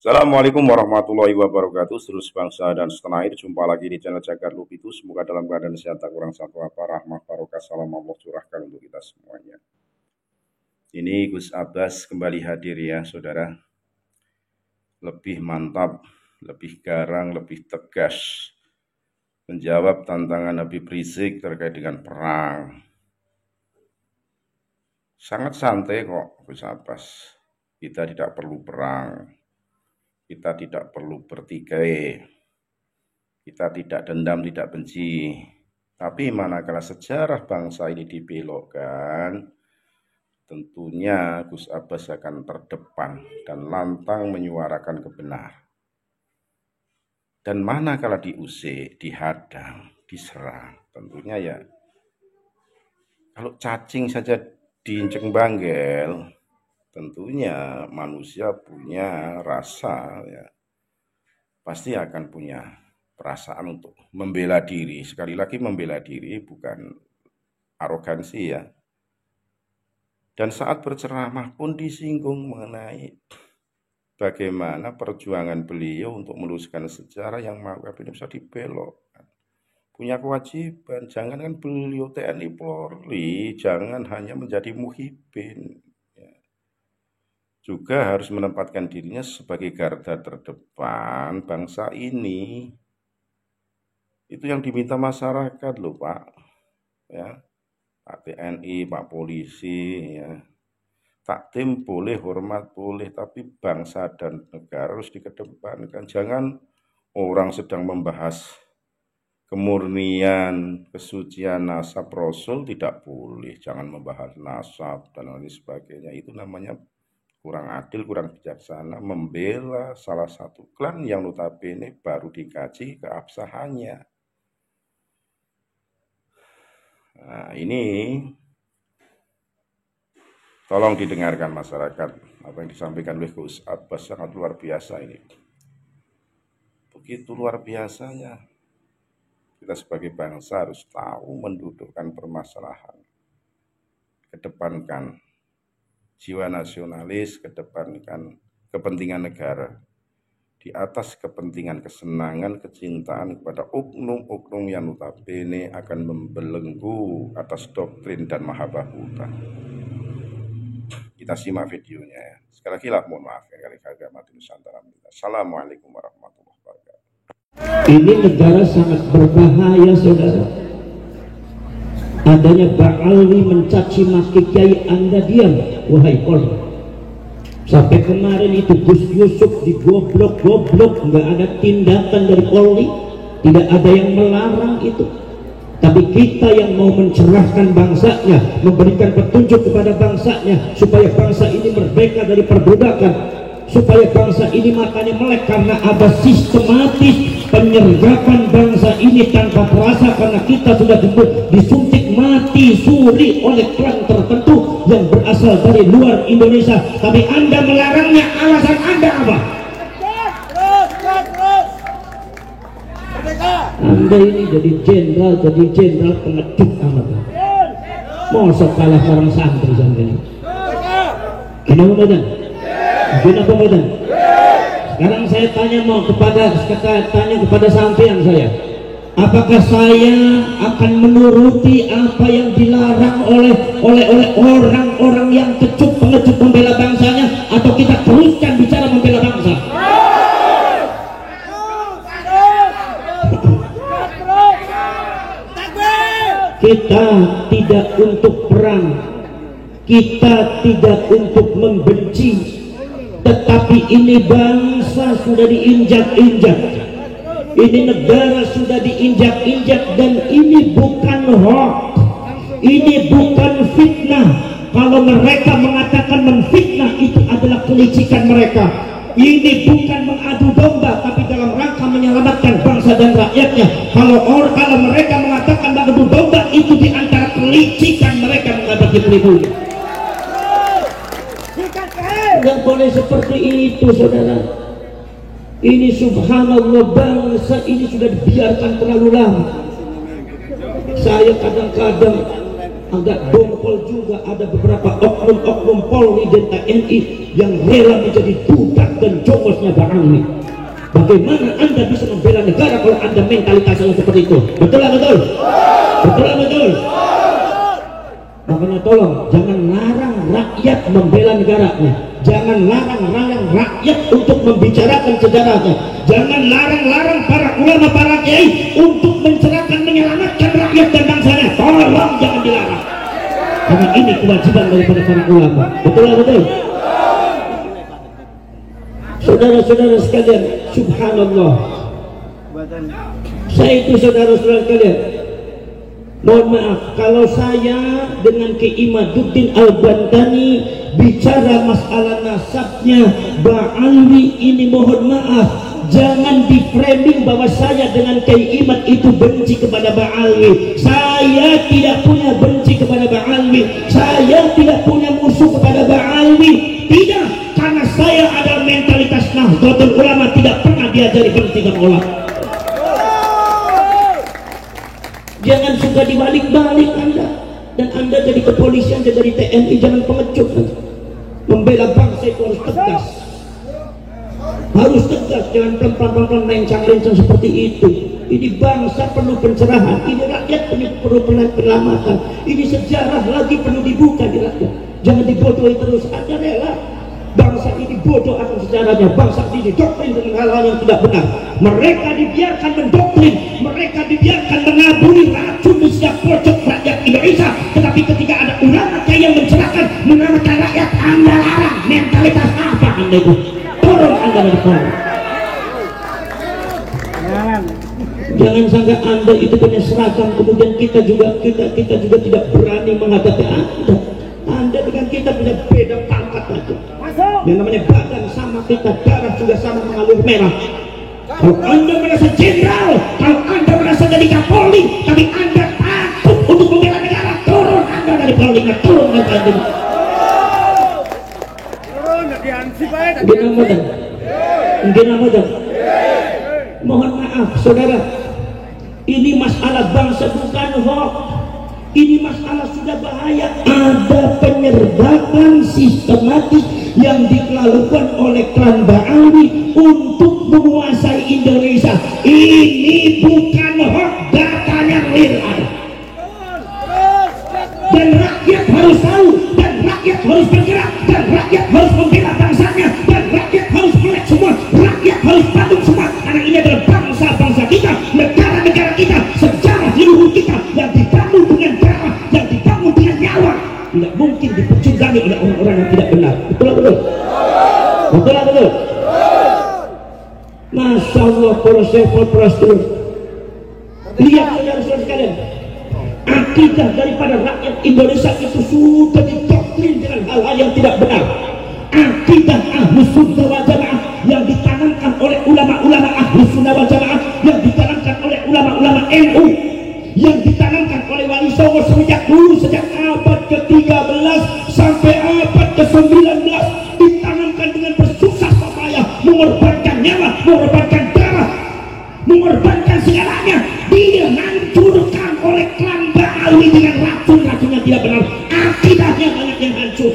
Assalamualaikum warahmatullahi wabarakatuh. Seluruh bangsa dan setanah air, jumpa lagi di channel Jagat Lupitu. Semoga dalam keadaan sehat, tak kurang satu apa, rahmah barokah salam Allah curahkan untuk kita semuanya. Ini Gus Abbas kembali hadir ya saudara. Lebih mantap, lebih garang, lebih tegas menjawab tantangan Habib Rizik terkait dengan perang. Sangat santai kok Gus Abbas. Kita tidak perlu perang. Kita tidak perlu bertikai, kita tidak dendam, tidak benci. Tapi manakala sejarah bangsa ini dibelokkan, tentunya Gus Abbas akan terdepan dan lantang menyuarakan kebenaran. Dan manakala diusik, dihadang, diserang, tentunya ya kalau cacing saja diinjek banggel, tentunya manusia punya rasa ya, pasti akan punya perasaan untuk membela diri. Sekali lagi membela diri bukan arogansi ya. Dan saat berceramah pun disinggung mengenai bagaimana perjuangan beliau untuk meluruskan sejarah yang maka bisa dibelokkan. Punya kewajiban, jangan kan beliau TNI Polri, jangan hanya menjadi muhibin. Juga harus menempatkan dirinya sebagai garda terdepan bangsa ini. Itu yang diminta masyarakat loh Pak. Ya, Pak TNI, Pak Polisi, ya. Taktim boleh, hormat boleh, tapi bangsa dan negara harus dikedepankan. Jangan orang sedang membahas kemurnian, kesucian nasab Rasul tidak boleh. Jangan membahas nasab dan lain sebagainya. Itu namanya kurang adil, kurang bijaksana, membela salah satu klan yang notabene baru dikaji keabsahannya. Nah, ini tolong didengarkan masyarakat. Apa yang disampaikan oleh Gus Abbas sangat luar biasa ini. Begitu luar biasanya. Kita sebagai bangsa harus tahu mendudukkan permasalahan. Kedepankan jiwa nasionalis, kedepankan kepentingan negara di atas kepentingan kesenangan, kecintaan kepada oknum-oknum yang notabene akan membelenggu atas doktrin dan mahabbah. Kita simak videonya. Sekali lagi lah mohon maaf ya kali mati Nusantara. Assalamualaikum warahmatullahi wabarakatuh. Ini negara sangat berbahaya saudara. Adanya Ba'alwi mencaci maki kiai, Anda diam wahai Polri. Sampai kemarin itu Gus Yusuf digoblok-goblok, nggak ada tindakan dari Polri, tidak ada yang melarang itu. Tapi kita yang mau mencerahkan bangsanya, memberikan petunjuk kepada bangsanya supaya bangsa ini merdeka dari perbudakan, supaya bangsa ini matanya melek karena ada sistematis penyergapan bangsa ini tanpa terasa karena kita sudah disuntik mati suri oleh klan tertentu yang berasal dari luar Indonesia. Tapi Anda melarangnya, alasan Anda apa? Anda ini jadi jenderal pengecut amat. Masa kalah orang santri sampai ini. Kenapa badan? Kenapa badan? Sekarang saya tanya kepada sampean saya, apakah saya akan menuruti apa yang dilarang oleh orang-orang yang kecut pengecut membela bangsanya, atau kita teruskan bicara membela bangsa? Kita tidak untuk perang, kita tidak untuk membenci, tetapi ini bangsa sudah diinjak-injak, ini negara sudah diinjak-injak, dan ini bukan hoax, ini bukan fitnah. Kalau mereka mengatakan menfitnah, itu adalah kelicikan mereka. Ini bukan mengadu domba, tapi dalam rangka menyelamatkan bangsa dan rakyatnya. Kalau mereka mengatakan mengadu domba, itu diantara kelicikan mereka menghadapi pribumi. Tidak boleh seperti itu saudara. Ini subhanallah, bangsa ini sudah dibiarkan terlalu lama. Saya kadang-kadang agak dongkol juga ada beberapa oknum-oknum Polri dan TNI yang rela menjadi budak dan jongosnya Ba'alwi. Bagaimana Anda bisa membela negara kalau Anda mentalitasnya seperti itu? Betul lah betul? Betul lah betul? Makanya tolong jangan larang rakyat membela negaranya, jangan larang rakyat untuk membicarakan sejarahnya, jangan larang para ulama, para kiai untuk mencerahkan, menyelamatkan rakyat dan bangsanya. Tolong jangan dilarang, karena ini kewajiban daripada para ulama. Betul lah betul? Saudara-saudara sekalian, subhanallah, saya itu saudara-saudara sekalian, mohon maaf kalau saya dengan Ki Imaduddin Al-Bandani bicara masalah nasabnya Ba'alwi ini, mohon maaf, jangan di framing bahwa saya dengan Kiai Imad itu benci kepada Ba'alwi. Saya tidak punya benci kepada Ba'alwi, saya tidak punya musuh kepada Ba'alwi, tidak, karena saya ada mentalitas Nahdlatul Ulama, tidak pernah diajari benci dengan ulama. Jangan suka dibalik-balik Anda, dan Anda jadi kepolisian, jadi TNI, jangan pengecut. Membela bangsa itu harus tegas, harus tegas, jangan pelan-pelan lencang-lencang seperti itu. Ini bangsa perlu pencerahan, ini rakyat perlu penyelamatan, ini sejarah lagi perlu dibuka di rakyat. Jangan dibodohi terus. Anda rela bangsa ini bodoh akan sejarahnya, bangsa ini doktrin dengan hal-hal yang tidak benar. Mereka dibiarkan mendoktrin, mereka dibiarkan menaburi racun di setiap pojok rakyat Indonesia. Tetapi ketika ada ulama yang mencerahkan, menyelamatkan rakyat, Anda larang. Mentalitas apa Anda itu? Turun Anda dari pohon. Jangan sangka Anda itu punya seragam, kemudian kita juga tidak berani menghadapi Anda. Anda dengan kita punya beda pangkat aja. Yang namanya badan sama kita, darah juga sama mengalir merah. Kalau Anda merasa jenderal, kalau Anda merasa jadi Kapolri, tapi Anda takut untuk membela negara, turun Anda dari Polri, turun Anda. Mungkin mohon maaf saudara, ini masalah bangsa bukan hoax. Ini masalah sudah bahaya. Ada penyergapan sistematis yang dilakukan oleh klan Ba'alwi untuk menguasai Indonesia. Ini bukan hoax, datanya real. Dan rakyat harus tahu, dan rakyat harus bergerak, dan rakyat harus membela bangsanya, dan rakyat harus melek semua, rakyat harus patuh semua, karena ini adalah bangsa-bangsa kita, negara-negara kita, sejarah leluhur kita yang dibangun dengan darah, yang dibangun dengan nyawa, tidak mungkin dipecundangi oleh orang-orang yang tidak benar. Betul lah betul? Betul lah betul? Masya Allah, para syekh, para seluruh, lihat saudara-saudara sekalian, akidah daripada rakyat Indonesia itu sudah didoktrin dengan hal-hal yang tidak benar. Akidah Ahlus Sunnah wal Jamaah yang ditanamkan oleh ulama-ulama Ahlus Sunnah wal Jamaah, yang ditanamkan oleh ulama-ulama NU, yang ditanamkan oleh Wali Songo sejak dulu, sejak abad ke-13 sampai abad ke-19, ditanamkan dengan bersusah payah, mengorbankan nyawa, mengorbankan darah, mengorbankan segalanya. Dihancurkan oleh klan Ba'alwi dengan racun-racun yang tidak benar. Akidahnya banyak yang hancur.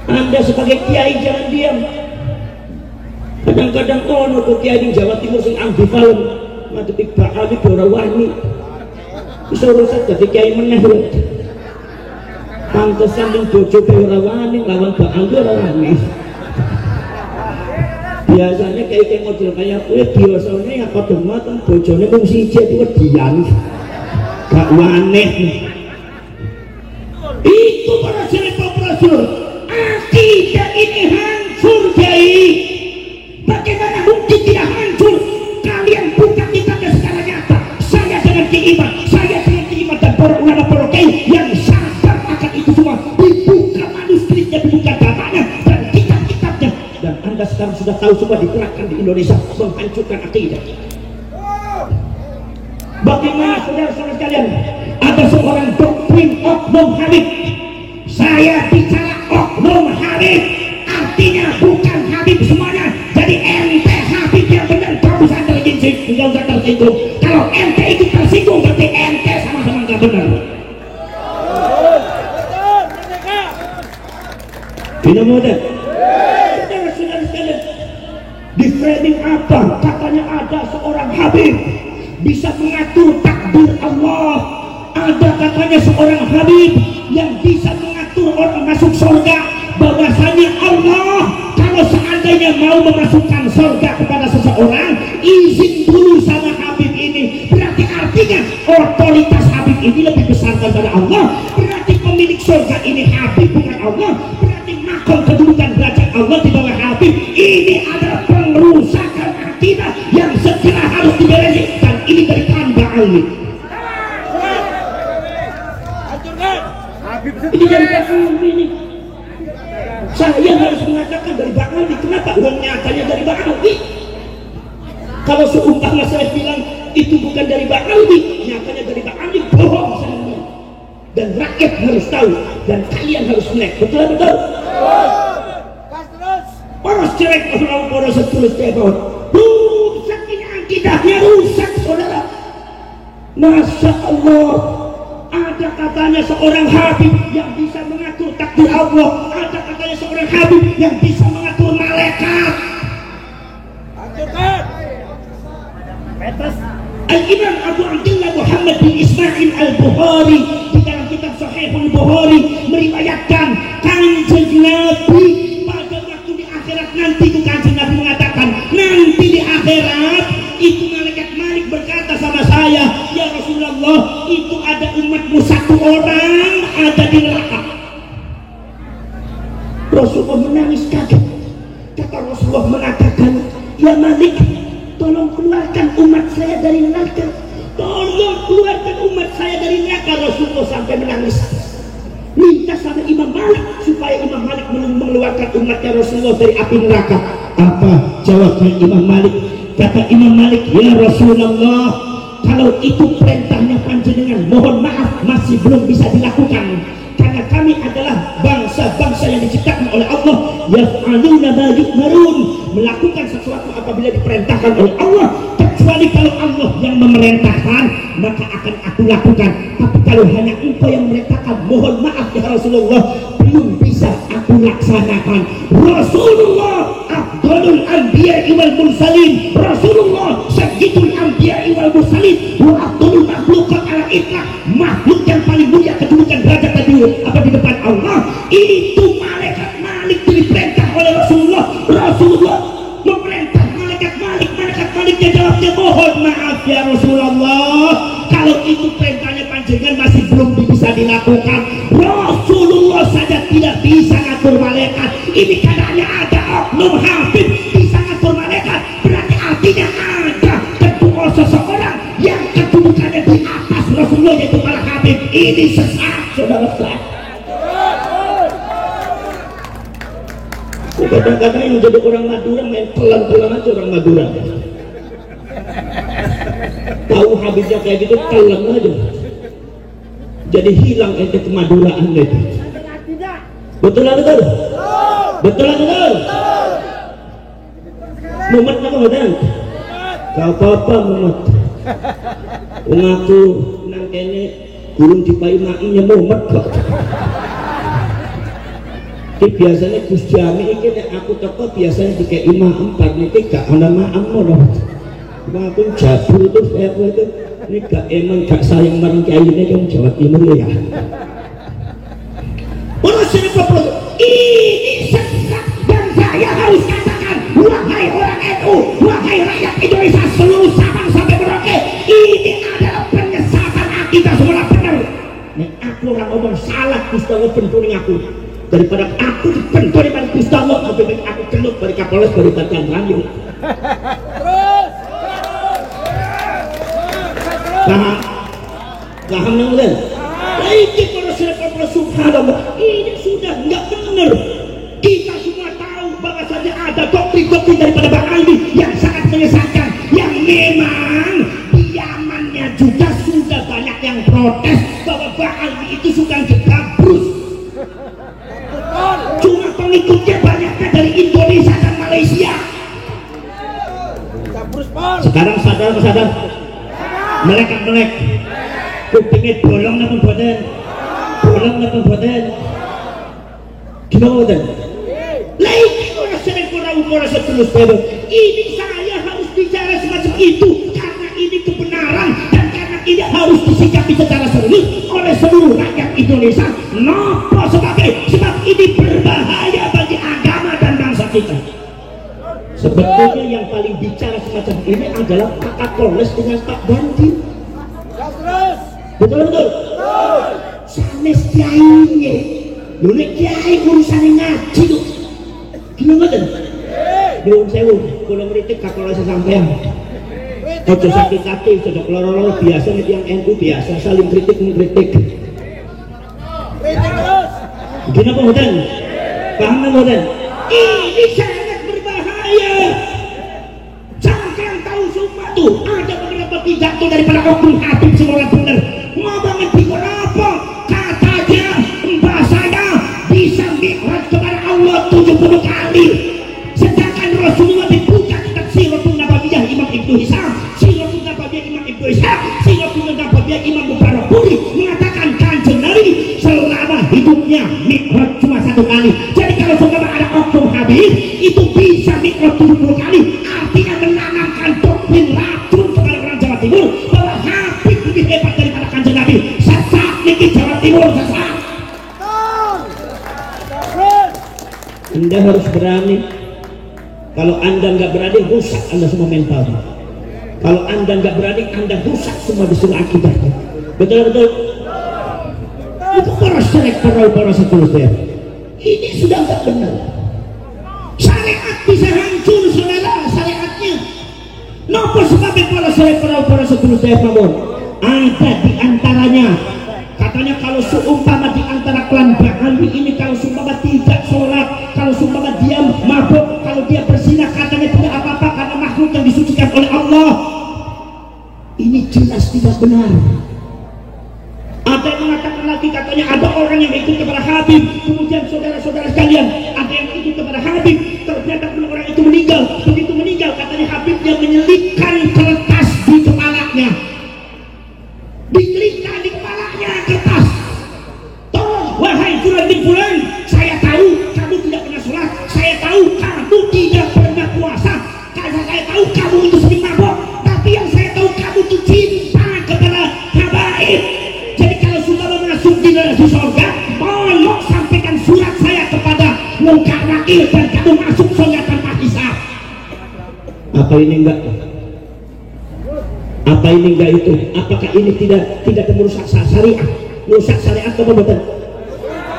Anda sebagai kiai jangan diam. Kadang-kadang ono kok kiai di Jawa Timur sing ambivalent ngadepi Ba'alwi ora wani. Disuruh saja jadi kiai meneh. Pantesan ning bojo ora wani lawan Ba'alwi ora wani. Biasanya kayak model kayak gue biasanya yang pada matang bojone mung siji itu kedian gak waneh. Itu para jenderal akidah ini hancur Kiai. Bagaimana mungkin tidak hancur? Kalian buka kitabnya secara nyata. Saya dengan Ki Imad, saya dengan Ki Imad dan para ulama para kiai yang sadar akan itu semua, dibuka manuskripnya, dibuka datanya dan kitab-kitabnya, dan Anda sekarang sudah tahu semua digerakkan di Indonesia menghancurkan akidah. Bagaimana saudara-saudara sekalian, ada seorang doktrin Oknum Habib. Saya bicara Oknum Habib, artinya bukan Habib semuanya. Jadi ente Habib yang benar, kamu sadar tinggal tersinggung. Kalau ente ikut tersinggung berarti ente sama-sama gak benar. framing apa? Katanya ada seorang Habib bisa mengatur takdir Allah. Ada katanya seorang Habib yang bisa mengatur orang masuk surga. Bahwasanya Allah kalau seandainya mau memasukkan surga kepada seseorang, izin dulu sama Habib ini. Berarti artinya otoritas Habib ini lebih besar daripada Allah. Berarti pemilik surga ini Habib bukan Allah. Berarti makom kedudukan derajat Allah di bawah Habib. Ini adalah pengerusakan akidah yang segera harus dibereskan. Dan ini dari Kanda Ali. Ini dari Bakal ini. Saya harus mengatakan dari Bakal ini. Kenapa? Uang nyatanya dari Bakal ini. Kalau seumpama saya bilang itu bukan dari Bakal ini, nyatanya dari Bakal ini, bohong saya. Dan rakyat harus tahu dan kalian harus melek. Betul? Poros cerek orang poros setulus tebon. Rusak ini akidahnya, rusak saudara. Masya Allah, ada katanya seorang Habib yang bisa mengatur takdir Allah. Ada katanya seorang Habib yang bisa mengatur malaikat. Al-Imam Abu Abdullah Muhammad bin Ismail Al-Bukhari di dalam kitab Sahihul Bukhari meriwayatkan Kanjeng Nabi pada waktu di akhirat nanti itu Kanjeng Nabi mengatakan nanti di akhirat itu malaikat Malik berkata sama saya, ya Rasulullah, itu ada umatmu satu orang ada di neraka. Rasulullah menangis kaget. Kata Rasulullah mengatakan, ya Malik, tolong keluarkan umat saya dari neraka. Tolong keluarkan umat saya dari neraka. Rasulullah sampai menangis. Minta sama Imam Malik supaya Imam Malik mengeluarkan umatnya Rasulullah dari api neraka. Apa jawabnya Imam Malik? Kata Imam Malik, ya Rasulullah, kalau itu perintahnya panjenengan, mohon maaf masih belum bisa dilakukan. Karena kami adalah bangsa-bangsa yang diciptakan oleh Allah, yaf'aluna ma yu'marun, melakukan sesuatu apabila diperintahkan oleh Allah. Kecuali kalau Allah yang memerintahkan, maka akan aku lakukan. Tapi kalau hanya engkau yang memerintahkan, mohon maaf ya Rasulullah, belum bisa aku laksanakan. Rasulullah afdalul anbiya'i wal mursalin, Rasulullah sayyidul anbiya'i wal mursalin, wa afdalul makhluqat ala itlaq, makhluk yang paling mulia kedudukan derajat apa di depan Allah. Itu malaikat Malik diperintah oleh Rasulullah. Rasulullah memerintah malaikat Maliknya jawabnya, mohon maaf ya Rasulullah, kalau itu perintahnya panjenengan masih belum bisa dilakukan. Rasulullah saja tidak bisa ngatur malaikat. Ini katanya ada oknum Habib bisa ngatur malaikat. Berarti artinya ada kedua seseorang yang kedudukannya di atas Rasulullah, yaitu para Habib. Ini sesat saudara-saudara. Kadang-kadang yang jadi orang Madura main pelan-pelan aja orang Madura. Tahu Habibnya kayak gitu, pelan aja. Jadi hilang ente kemaduraan itu. Betul lah betul. Betul lah betul. Mumet apa betul? Gak apa-apa mumet. Ngaku nang kene gurung dipai maknya mumet kok. Ki biasanya Gus Jami iki nek aku teko biasanya dikek imam 4 niki gak ana makmu loh. Aku jabul itu saya itu ini gak emang gak sayang marang kiai ini kan Jawa Timur ya. Ini sesat dan saya harus katakan, wahai orang NU, wahai rakyat Indonesia seluruh Sabang sampai Merauke, ini adalah penyesatan akidah semula benar. Nek aku orang ngomong salah Gustawa benturing aku, daripada aku dibenturing dengan Gustawa, lebih baik aku celup dari Kapolres dari Bagian Ranjung. Paham nggak? Ini para subhanallah, ini sudah nggak benar. Kita semua tahu bahwa saja ada doktrin-doktrin daripada Bang Aldi yang sangat menyesatkan, yang memang di Yamannya juga sudah banyak yang protes bahwa Bang Aldi itu suka gegabrus. Cuma pengikutnya banyaknya dari Indonesia dan Malaysia. Sekarang sadar. Melek kupingnya bolong apa boten? Bolong apa boten? Gimana boten? Lah iki ora sering ora sedulur. Ini itu karena ini kebenaran dan karena ini harus disikapi secara serius oleh seluruh rakyat Indonesia. Napa sebab ini berbahaya bagi agama dan bangsa kita. Sebetulnya yang paling bicara semacam ini adalah Pak Kapolres dengan Pak Dandim. Betul. Sanes kiainya, nek kiai urusan ngaji tuh. Gimana kan? Belum sewu, kalau meritik Kapolres sampean. Ojo sakit hati, cocok loro-loro biasa nih yang NU biasa saling kritik mengkritik. Gimana Pak Hudan? Paham nggak Hudan? Ini sangat berbahaya. Jangan tahu semua tuh ada beberapa pidato daripada oknum Habib seorang benar. Ngomongan bingung apa? Katanya mbak saya bisa mi'raj kepada Allah 70 kali. Sedangkan Rasulullah dibuka kitab Siratul Nabawiyah Imam Ibnu Hisham, Siratul Nabawiyah Imam Ibnu Hisham, Siratul Nabawiyah Imam Mubarakpuri mengatakan Kanjeng Nabi selama hidupnya mi'raj cuma 1 kali. Jadi kalau seumpama ada oknum Habib itu bisa mi'raj 70 kali, artinya menanamkan doktrin racun kepada orang Jawa Timur bahwa Habib lebih hebat daripada Kanjeng Nabi. Sesat niki Jawa Timur, sesat. Anda harus berani. Kalau Anda nggak berani, rusak Anda semua mentalnya. Kalau Anda nggak berani, Anda rusak semua disuruh akibatnya. Betul. Itu para seterusnya. Ini sudah nggak benar. Syariat bisa hancur, saudara, syariatnya. Napa sebabnya para seterusnya namun ada di antaranya. Katanya kalau seumpama di antara klan Ba'ali ini kalau seumpama tidak sholat, kalau seumpama dia mabuk, kalau dia berzinah, katanya tidak apa-apa karena makhluk yang disucikan oleh Allah. Ini jelas tidak benar. Ada yang mengatakan lagi, katanya ada orang yang ikut kepada Habib, kemudian saudara-saudara sekalian, ada yang ikut kepada Habib, ternyata orang itu meninggal. Begitu meninggal, katanya Habib yang menyelipkan kertas di kepalanya. Ditelitkan di kepalanya kertas. Tolong, wahai Fulan bin Fulan, saya tahu kamu tidak pernah sholat, saya tahu kamu tidak pernah puasa, karena saya tahu kamu itu sering mabok, tapi yang saya tahu kamu itu cinta kepada habaib. Jadi kalau sudah masuk di surga, tolong sampaikan surat saya kepada Munkar Nakir dan kamu masuk surga tanpa hisab. Apa ini enggak? Apa ini enggak itu? Apakah ini tidak merusak syariat? Merusak syariat atau betul?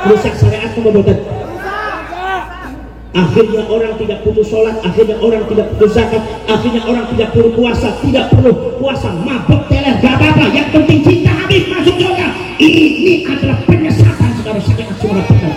Merusak syariat atau betul? Akhirnya orang tidak putus sholat, akhirnya orang tidak putus zakat, akhirnya orang tidak perlu puasa, mabuk teler, gak apa-apa, yang penting cinta Habib masuk surga. Ini adalah penyesatan saudara syariat semua betul.